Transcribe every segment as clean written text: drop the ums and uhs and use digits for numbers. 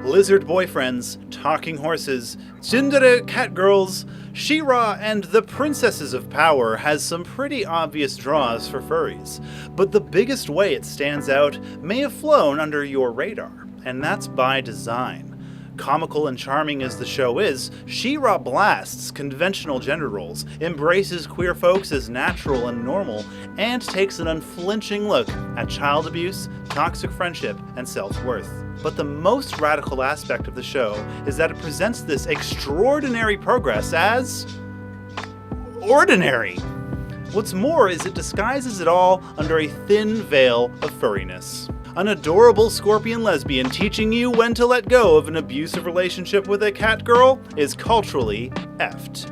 lizard boyfriends, talking horses, tsundere catgirls, She-Ra and the Princesses of Power has some pretty obvious draws for furries, but the biggest way it stands out may have flown under your radar, and that's by design. Comical and charming as the show is, She-Ra blasts conventional gender roles, embraces queer folks as natural and normal, and takes an unflinching look at child abuse, toxic friendship, and self-worth. But the most radical aspect of the show is that it presents this extraordinary progress as ordinary. What's more is it disguises it all under a thin veil of furriness. An adorable scorpion lesbian teaching you when to let go of an abusive relationship with a cat girl is culturally effed.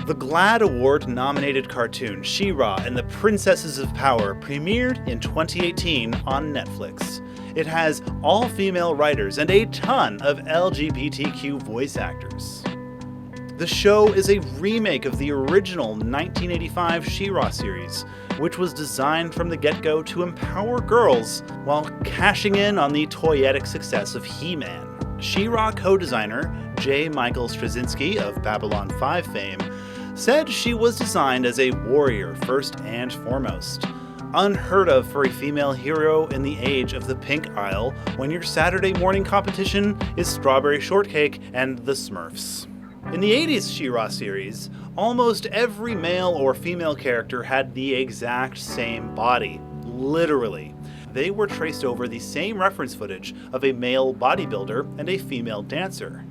The GLAAD Award-nominated cartoon She-Ra and the Princesses of Power premiered in 2018 on Netflix. It has all-female writers and a ton of LGBTQ voice actors. The show is a remake of the original 1985 She-Ra series, which was designed from the get-go to empower girls while cashing in on the toyetic success of He-Man. She-Ra co-designer J. Michael Straczynski of Babylon 5 fame said she was designed as a warrior first and foremost. Unheard of for a female hero in the age of the pink aisle when your Saturday morning competition is strawberry shortcake and the Smurfs. In the 80s She-Ra series, almost every male or female character had the exact same body, literally. They were traced over the same reference footage of a male bodybuilder and a female dancer.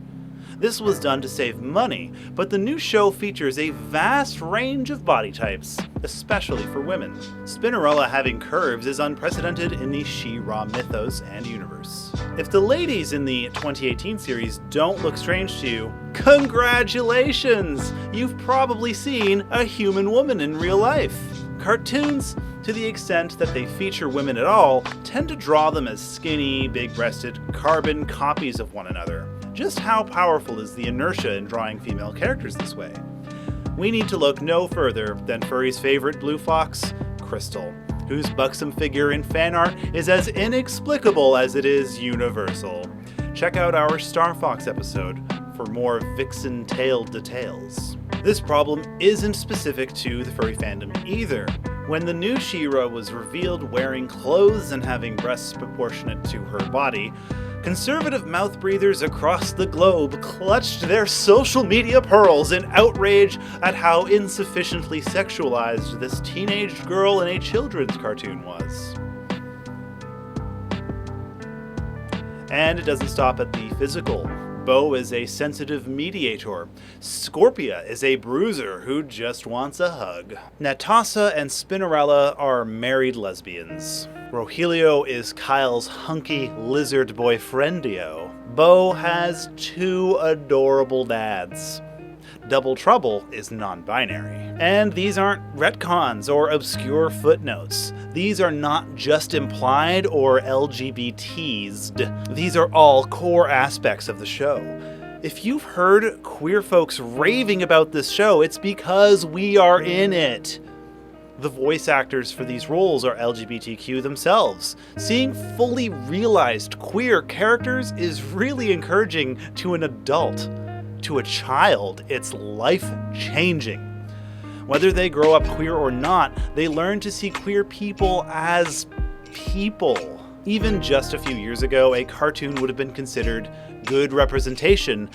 This was done to save money, but the new show features a vast range of body types, especially for women. Spinnerella having curves is unprecedented in the She-Ra mythos and universe. If the ladies in the 2018 series don't look strange to you, congratulations! You've probably seen a human woman in real life. Cartoons, to the extent that they feature women at all, tend to draw them as skinny, big-breasted, carbon copies of one another. Just how powerful is the inertia in drawing female characters this way? We need to look no further than Furry's favorite blue fox, Crystal, whose buxom figure in fan art is as inexplicable as it is universal. Check out our Star Fox episode for more vixen-tailed details. This problem isn't specific to the furry fandom either. When the new She-Ra was revealed wearing clothes and having breasts proportionate to her body, conservative mouth breathers across the globe clutched their social media pearls in outrage at how insufficiently sexualized this teenage girl in a children's cartoon was. And it doesn't stop at the physical. Bo is a sensitive mediator. Scorpia is a bruiser who just wants a hug. Natasha and Spinnerella are married lesbians. Rogelio is Kyle's hunky lizard boyfriendio. Bo has two adorable dads. Double Trouble is non-binary. And these aren't retcons or obscure footnotes. These are not just implied or LGBTs'd. These are all core aspects of the show. If you've heard queer folks raving about this show, it's because we are in it. The voice actors for these roles are LGBTQ themselves. Seeing fully realized queer characters is really encouraging to an adult. To a child, it's life-changing. Whether they grow up queer or not, they learn to see queer people as people. Even just a few years ago, a cartoon would have been considered good representation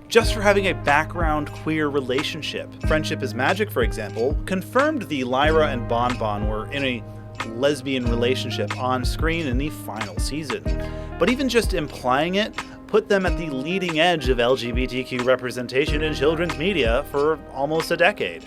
just for having a background queer relationship. Friendship is Magic, for example, confirmed the Lyra and Bon Bon were in a lesbian relationship on screen in the final season. But even just implying it put them at the leading edge of LGBTQ representation in children's media for almost a decade.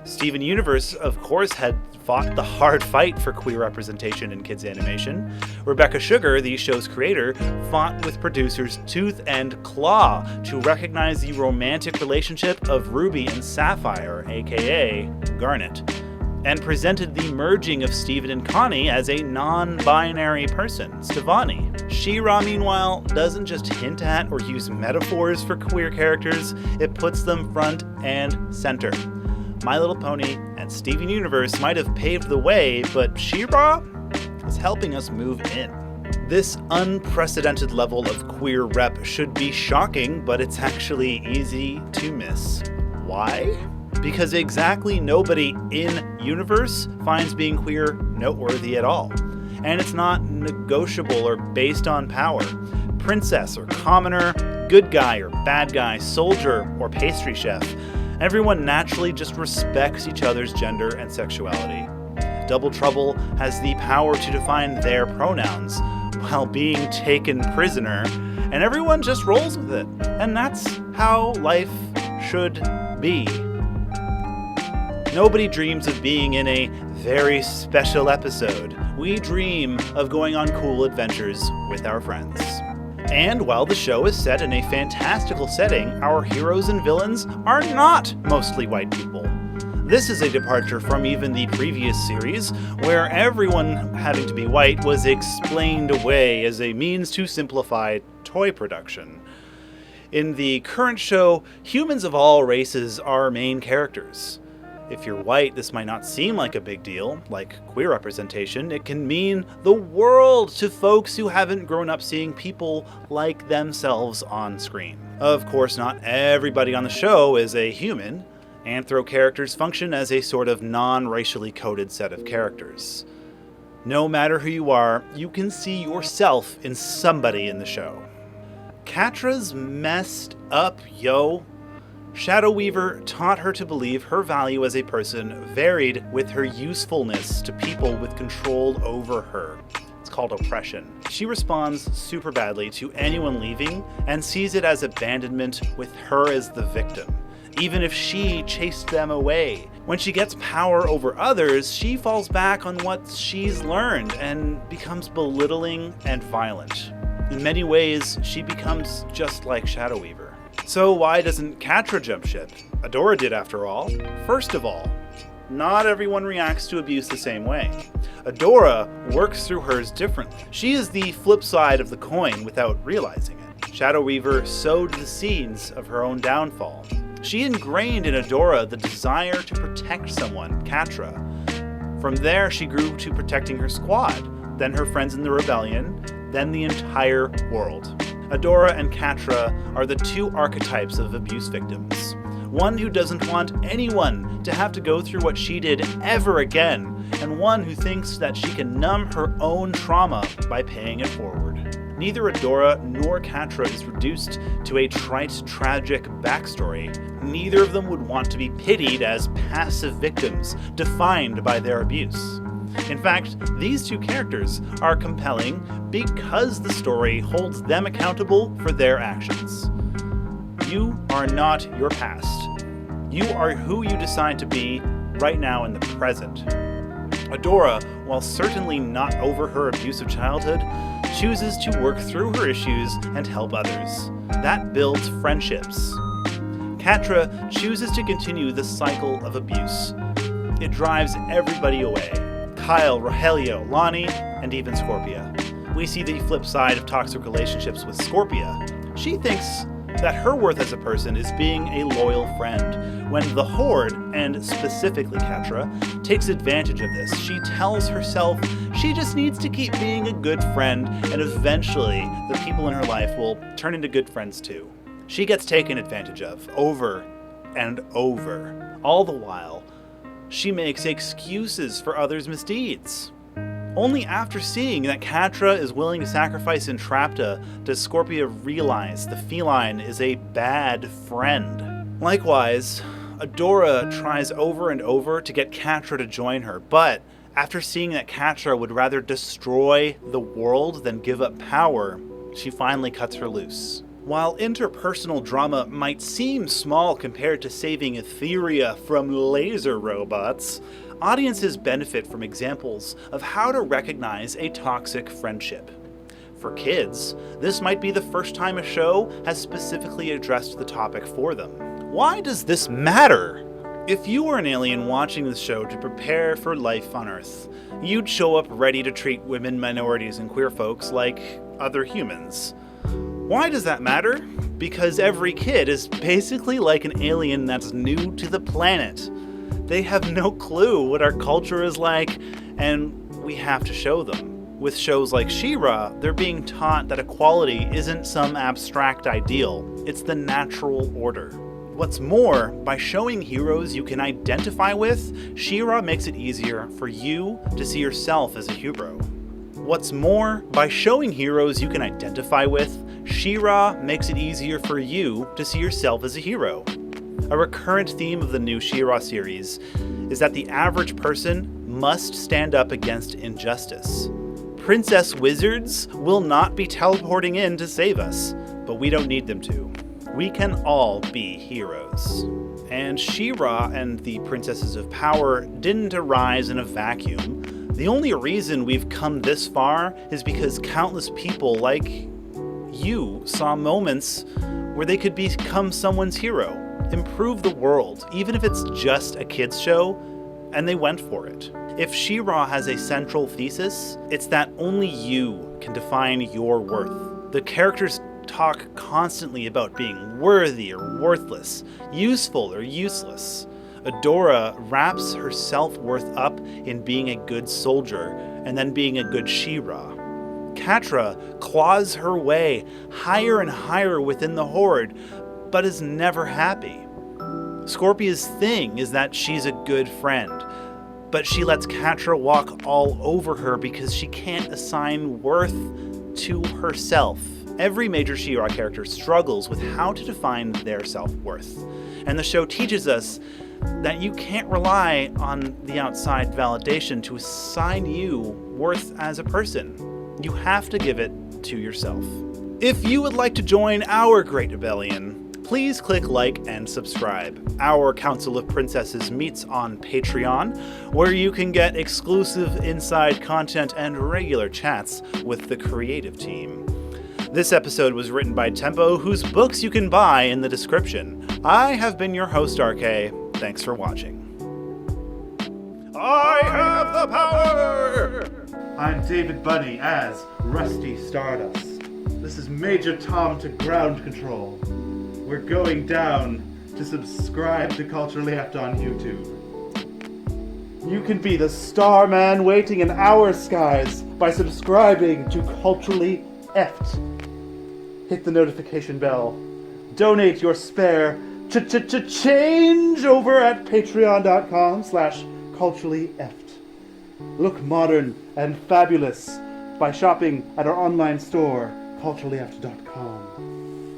Steven Universe, of course, had fought the hard fight for queer representation in kids' animation. Rebecca Sugar, the show's creator, fought with producers tooth and claw to recognize the romantic relationship of Ruby and Sapphire, aka Garnet, and presented the merging of Steven and Connie as a non-binary person, Stevani. She-Ra, meanwhile, doesn't just hint at or use metaphors for queer characters, it puts them front and center. My Little Pony, and Steven Universe might have paved the way, but She-Ra is helping us move in. This unprecedented level of queer rep should be shocking, but it's actually easy to miss. Why? Because exactly nobody in universe finds being queer noteworthy at all. And it's not negotiable or based on power. Princess or commoner, good guy or bad guy, soldier or pastry chef, everyone naturally just respects each other's gender and sexuality. Double Trouble has the power to define their pronouns while being taken prisoner, and everyone just rolls with it. And that's how life should be. Nobody dreams of being in a very special episode. We dream of going on cool adventures with our friends. And while the show is set in a fantastical setting, our heroes and villains are not mostly white people. This is a departure from even the previous series, where everyone having to be white was explained away as a means to simplify toy production. In the current show, humans of all races are main characters. If you're white, this might not seem like a big deal. Like queer representation, it can mean the world to folks who haven't grown up seeing people like themselves on screen. Of course, not everybody on the show is a human. Anthro characters function as a sort of non-racially coded set of characters. No matter who you are, you can see yourself in somebody in the show. Catra's messed up, yo. Shadow Weaver taught her to believe her value as a person varied with her usefulness to people with control over her. It's called oppression. She responds super badly to anyone leaving and sees it as abandonment with her as the victim, even if she chased them away. When she gets power over others, she falls back on what she's learned and becomes belittling and violent. In many ways, she becomes just like Shadow Weaver. So why doesn't Catra jump ship? Adora did, after all. First of all, not everyone reacts to abuse the same way. Adora works through hers differently. She is the flip side of the coin without realizing it. Shadow Weaver sowed the seeds of her own downfall. She ingrained in Adora the desire to protect someone, Catra. From there, she grew to protecting her squad, then her friends in the rebellion, then the entire world. Adora and Catra are the two archetypes of abuse victims. One who doesn't want anyone to have to go through what she did ever again, and one who thinks that she can numb her own trauma by paying it forward. Neither Adora nor Catra is reduced to a trite, tragic backstory. Neither of them would want to be pitied as passive victims, defined by their abuse. In fact, these two characters are compelling because the story holds them accountable for their actions. You are not your past. You are who you decide to be right now in the present. Adora, while certainly not over her abusive childhood, chooses to work through her issues and help others. That builds friendships. Catra chooses to continue the cycle of abuse. It drives everybody away. Kyle, Rogelio, Lonnie, and even Scorpia. We see the flip side of toxic relationships with Scorpia. She thinks that her worth as a person is being a loyal friend, when the Horde, and specifically Catra, takes advantage of this. She tells herself she just needs to keep being a good friend, and eventually the people in her life will turn into good friends too. She gets taken advantage of, over and over. All the while, she makes excuses for others' misdeeds. Only after seeing that Catra is willing to sacrifice Entrapta does Scorpia realize the feline is a bad friend. Likewise, Adora tries over and over to get Catra to join her, but after seeing that Catra would rather destroy the world than give up power, she finally cuts her loose. While interpersonal drama might seem small compared to saving Etheria from laser robots, audiences benefit from examples of how to recognize a toxic friendship. For kids, this might be the first time a show has specifically addressed the topic for them. Why does this matter? If you were an alien watching this show to prepare for life on Earth, you'd show up ready to treat women, minorities, and queer folks like other humans. Why does that matter? Because every kid is basically like an alien that's new to the planet. They have no clue what our culture is like, and we have to show them. With shows like She-Ra, they're being taught that equality isn't some abstract ideal, it's the natural order. What's more, by showing heroes you can identify with, She-Ra makes it easier for you to see yourself as a hero. What's more, by showing heroes you can identify with, She-Ra makes it easier for you to see yourself as a hero. A recurrent theme of the new She-Ra series is that the average person must stand up against injustice. Princess wizards will not be teleporting in to save us, but we don't need them to. We can all be heroes. And She-Ra and the Princesses of Power didn't arise in a vacuum. The only reason we've come this far is because countless people like you saw moments where they could become someone's hero, improve the world, even if it's just a kids show, and they went for it. If She-Ra has a central thesis, it's that only you can define your worth. The characters talk constantly about being worthy or worthless, useful or useless. Adora wraps her self-worth up in being a good soldier and then being a good She-Ra. Catra claws her way higher and higher within the Horde, but is never happy. Scorpia's thing is that she's a good friend, but she lets Catra walk all over her because she can't assign worth to herself. Every major She-Ra character struggles with how to define their self-worth, and the show teaches us that you can't rely on the outside validation to assign you worth as a person. You have to give it to yourself. If you would like to join our Great Rebellion, please click like and subscribe. Our Council of Princesses meets on Patreon, where you can get exclusive inside content and regular chats with the creative team. This episode was written by Tempo, whose books you can buy in the description. I have been your host, RK. Thanks for watching. I have the power! I'm David Bunny as Rusty Stardust. This is Major Tom to ground control. We're going down to subscribe to Culturally Effed on YouTube. You can be the starman waiting in our skies by subscribing to Culturally Effed. Hit the notification bell. Donate your spare change over at patreon.com/culturallyeffed. Look modern and fabulous by shopping at our online store, culturallyeffed.com.